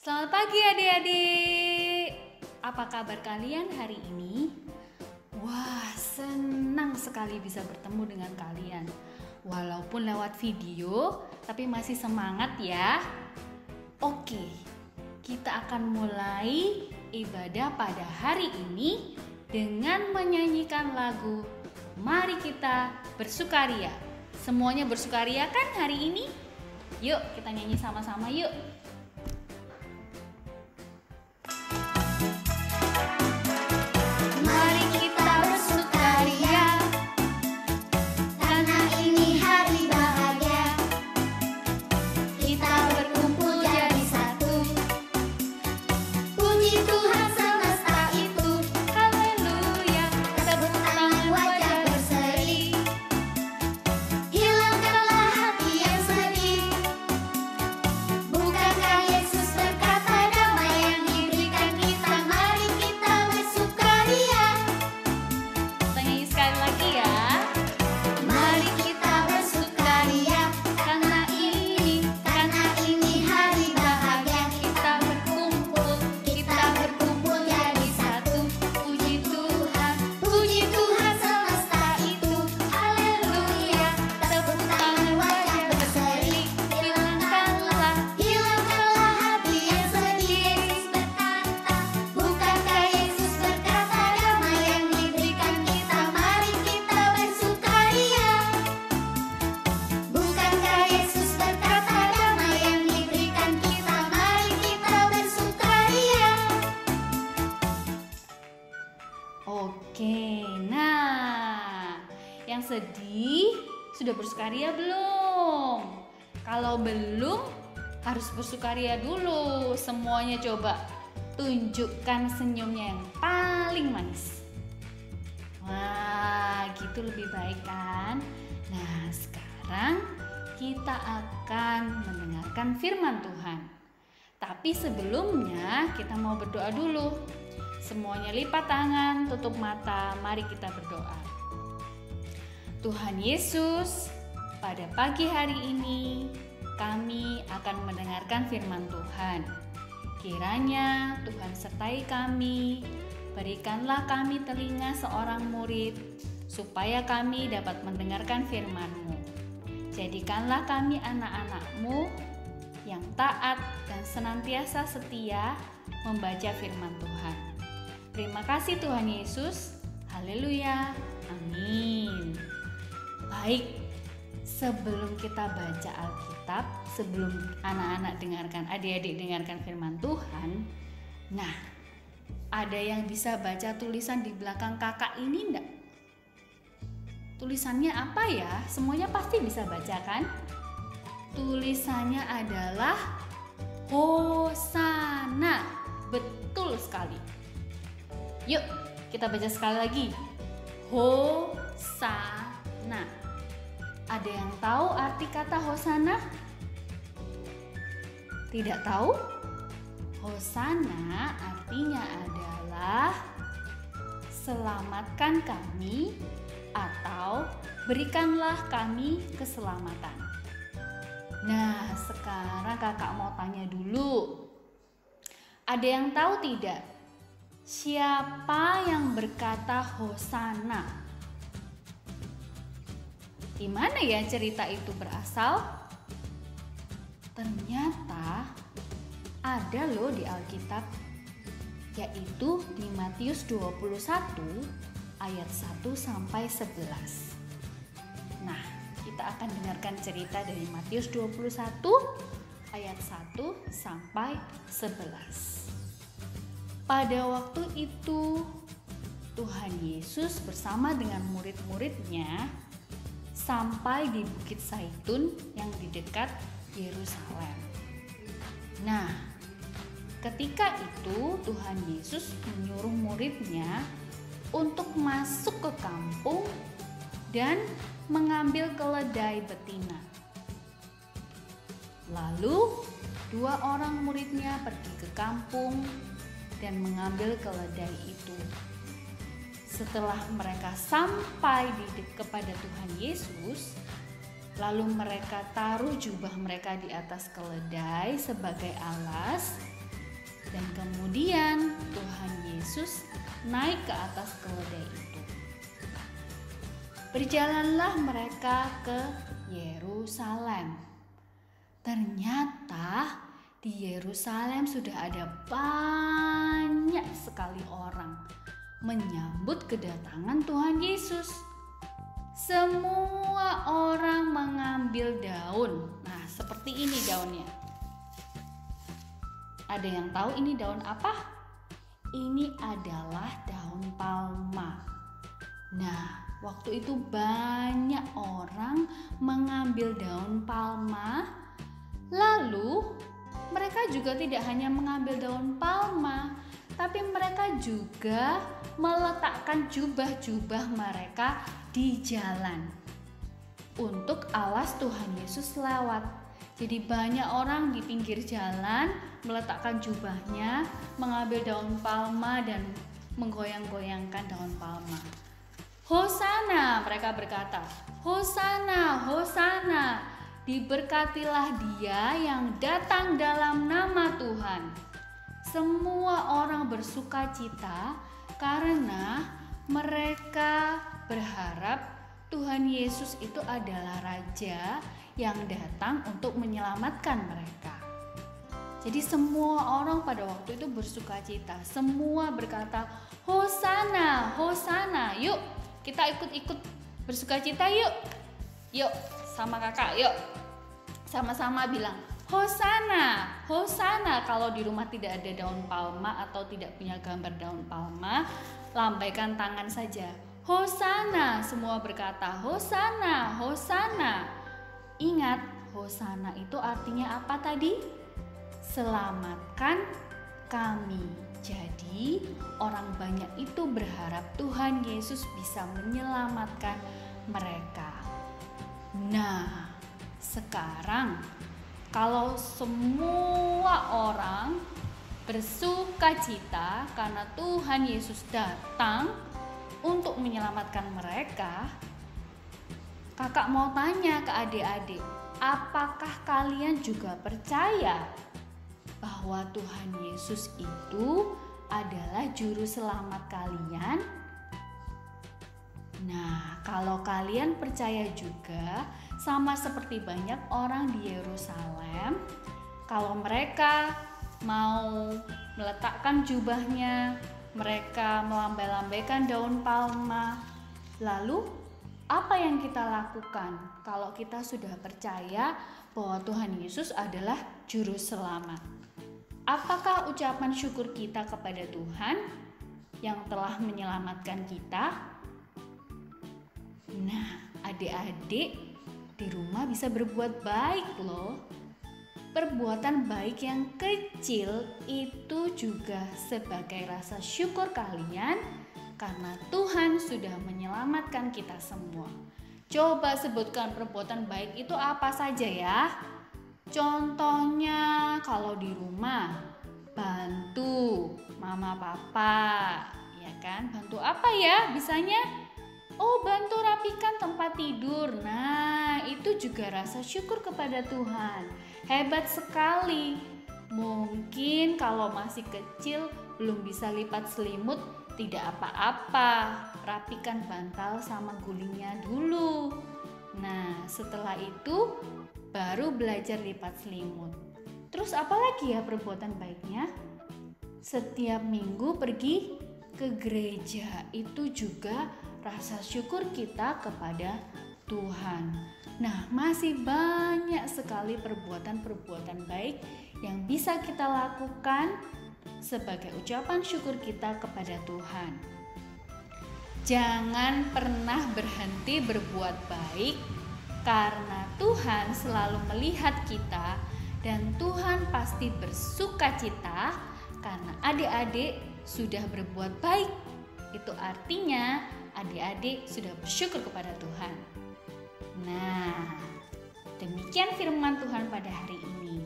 Selamat pagi adik-adik. Apa kabar kalian hari ini? Wah, senang sekali bisa bertemu dengan kalian. Walaupun lewat video, tapi masih semangat ya. Oke, kita akan mulai ibadah pada hari ini dengan menyanyikan lagu Mari Kita Bersukaria. Semuanya bersukaria kan hari ini? Yuk, kita nyanyi sama-sama yuk. Oke, nah yang sedih sudah bersukaria belum? Kalau belum harus bersukaria dulu. Semuanya coba tunjukkan senyumnya yang paling manis. Wah, gitu lebih baik kan? Nah, sekarang kita akan mendengarkan firman Tuhan. Tapi sebelumnya kita mau berdoa dulu. Semuanya lipat tangan, tutup mata, mari kita berdoa. Tuhan Yesus, pada pagi hari ini kami akan mendengarkan firman Tuhan. Kiranya Tuhan sertai kami, berikanlah kami telinga seorang murid, supaya kami dapat mendengarkan firman-Mu. Jadikanlah kami anak-anak-Mu yang taat dan senantiasa setia membaca firman Tuhan. Terima kasih Tuhan Yesus. Haleluya. Amin. Baik, sebelum kita baca Alkitab, sebelum anak-anak dengarkan, adik-adik dengarkan firman Tuhan. Nah, ada yang bisa baca tulisan di belakang kakak ini enggak? Tulisannya apa ya? Semuanya pasti bisa baca kan? Tulisannya adalah Hosana. Betul sekali. Yuk, kita baca sekali lagi. Hosana. Ada yang tahu arti kata Hosana? Tidak tahu? Hosana artinya adalah selamatkan kami atau berikanlah kami keselamatan. Nah, sekarang kakak mau tanya dulu. Ada yang tahu tidak? Siapa yang berkata Hosana? Di mana ya cerita itu berasal? Ternyata ada loh di Alkitab, yaitu di Matius 21 ayat 1 sampai 11. Nah, kita akan dengarkan cerita dari Matius 21 ayat 1 sampai 11. Pada waktu itu, Tuhan Yesus bersama dengan murid-muridnya sampai di Bukit Zaitun yang di dekat Yerusalem. Nah, ketika itu Tuhan Yesus menyuruh muridnya untuk masuk ke kampung dan mengambil keledai betina. Lalu, dua orang muridnya pergi ke kampung dan mengambil keledai itu. Setelah mereka sampai kepada Tuhan Yesus, Lalu mereka taruh jubah mereka di atas keledai sebagai alas Dan kemudian Tuhan Yesus naik ke atas keledai itu. Berjalanlah mereka ke Yerusalem. Ternyata di Yerusalem sudah ada banyak sekali orang menyambut kedatangan Tuhan Yesus. Semua orang mengambil daun. Nah, seperti ini daunnya. Ada yang tahu ini daun apa? Ini adalah daun palma. Nah, waktu itu banyak orang mengambil daun palma. Lalu mereka juga tidak hanya mengambil daun palma, tapi mereka juga meletakkan jubah-jubah mereka di jalan untuk awas Tuhan Yesus lewat. Jadi banyak orang di pinggir jalan meletakkan jubahnya, mengambil daun palma dan menggoyang-goyangkan daun palma. Hosana, mereka berkata, Hosana, Hosana, diberkatilah dia yang datang dalam nama Tuhan. Semua orang bersukacita karena mereka berharap Tuhan Yesus itu adalah Raja yang datang untuk menyelamatkan mereka. Jadi semua orang pada waktu itu bersukacita. Semua berkata, Hosana, Hosana. Yuk, kita ikut-ikut bersukacita yuk. Yuk, sama kakak, yuk. Sama-sama bilang, Hosana, Hosana. Kalau di rumah tidak ada daun palma atau tidak punya gambar daun palma, lambaikan tangan saja. Hosana, semua berkata, Hosana, Hosana. Ingat, Hosana itu artinya apa tadi? Selamatkan kami. Jadi orang banyak itu berharap Tuhan Yesus bisa menyelamatkan mereka. Nah, sekarang kalau semua orang bersukacita karena Tuhan Yesus datang untuk menyelamatkan mereka, kakak mau tanya ke adik-adik, apakah kalian juga percaya bahwa Tuhan Yesus itu adalah juru selamat kalian? Nah, kalau kalian percaya juga, sama seperti banyak orang di Yerusalem, kalau mereka mau meletakkan jubahnya, mereka melambai-lambaikan daun palma, lalu apa yang kita lakukan kalau kita sudah percaya bahwa Tuhan Yesus adalah juru selamat? Apakah ucapan syukur kita kepada Tuhan yang telah menyelamatkan kita? Nah, adik-adik di rumah bisa berbuat baik loh. Perbuatan baik yang kecil itu juga sebagai rasa syukur kalian karena Tuhan sudah menyelamatkan kita semua. Coba sebutkan perbuatan baik itu apa saja ya. Contohnya kalau di rumah, bantu mama papa, ya kan? Bantu apa ya bisanya? Oh, bantu rapikan tempat tidur. Nah, itu juga rasa syukur kepada Tuhan. Hebat sekali. Mungkin kalau masih kecil belum bisa lipat selimut, tidak apa-apa. Rapikan bantal sama gulingnya dulu. Nah, setelah itu baru belajar lipat selimut. Terus apa lagi ya perbuatan baiknya? Setiap minggu pergi ke gereja, itu juga rasa syukur kita kepada Tuhan. Nah, masih banyak sekali perbuatan-perbuatan baik yang bisa kita lakukan sebagai ucapan syukur kita kepada Tuhan. Jangan pernah berhenti berbuat baik, karena Tuhan selalu melihat kita dan Tuhan pasti bersukacita karena adik-adik sudah berbuat baik. Itu artinya adik-adik sudah bersyukur kepada Tuhan. Nah, demikian firman Tuhan pada hari ini.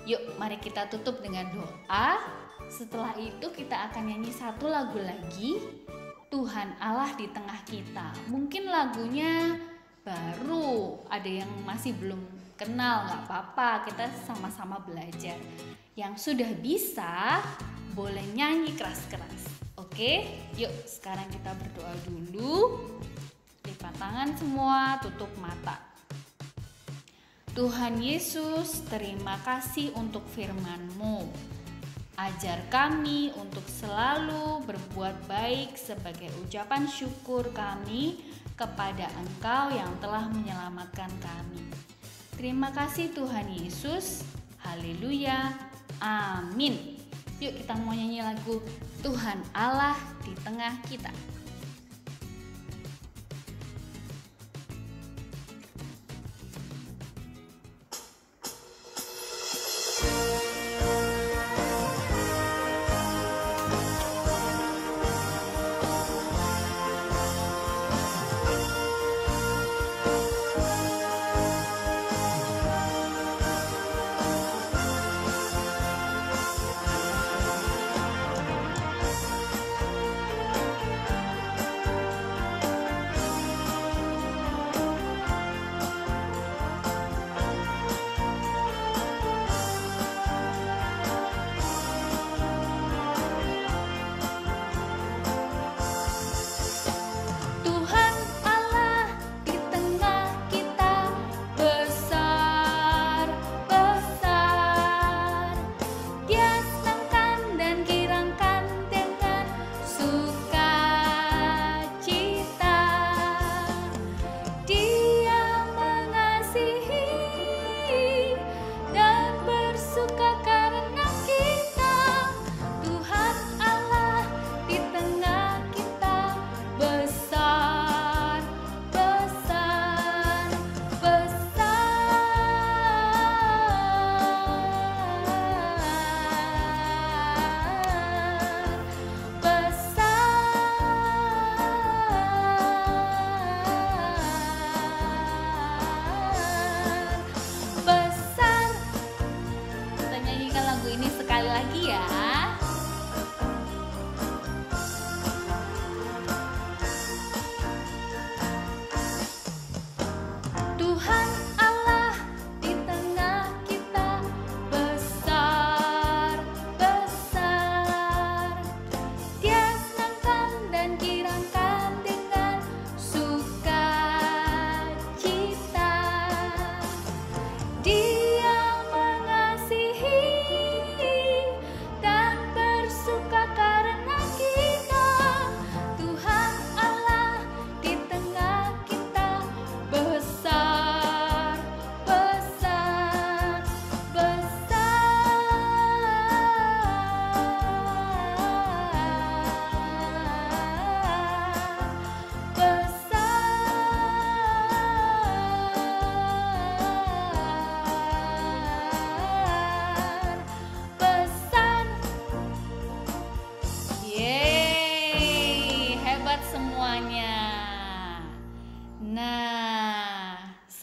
Yuk, mari kita tutup dengan doa. Setelah itu kita akan nyanyi satu lagu lagi, Tuhan Allah di tengah kita. Mungkin lagunya baru, ada yang masih belum kenal, nggak apa-apa, kita sama-sama belajar. Yang sudah bisa boleh nyanyi keras-keras. Oke, yuk sekarang kita berdoa dulu. Lipat tangan semua, tutup mata. Tuhan Yesus, terima kasih untuk firman-Mu. Ajar kami untuk selalu berbuat baik sebagai ucapan syukur kami kepada Engkau yang telah menyelamatkan kami. Terima kasih Tuhan Yesus. Haleluya. Amin. Yuk kita mau nyanyi lagu Tuhan Allah di tengah kita.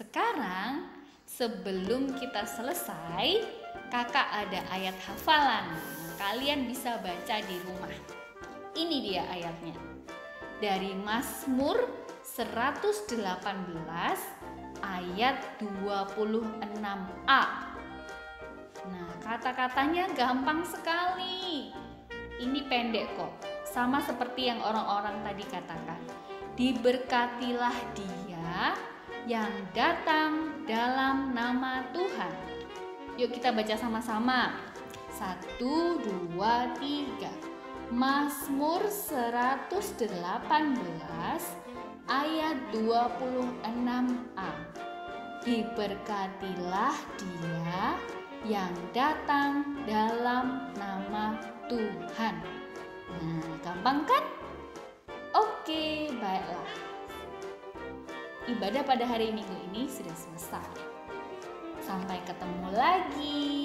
Sekarang sebelum kita selesai, kakak ada ayat hafalan. Kalian bisa baca di rumah. Ini dia ayatnya. Dari Mazmur 118 ayat 26a. Nah, kata-katanya gampang sekali. Ini pendek kok, sama seperti yang orang-orang tadi katakan. Diberkatilah dia yang datang dalam nama Tuhan. Yuk kita baca sama-sama. 1, 2, 3. Mazmur 118 ayat 26a. Diberkatilah dia yang datang dalam nama Tuhan. Nah, gampang kan? Oke, baiklah. Ibadah pada hari Minggu ini sudah selesai. Sampai ketemu lagi.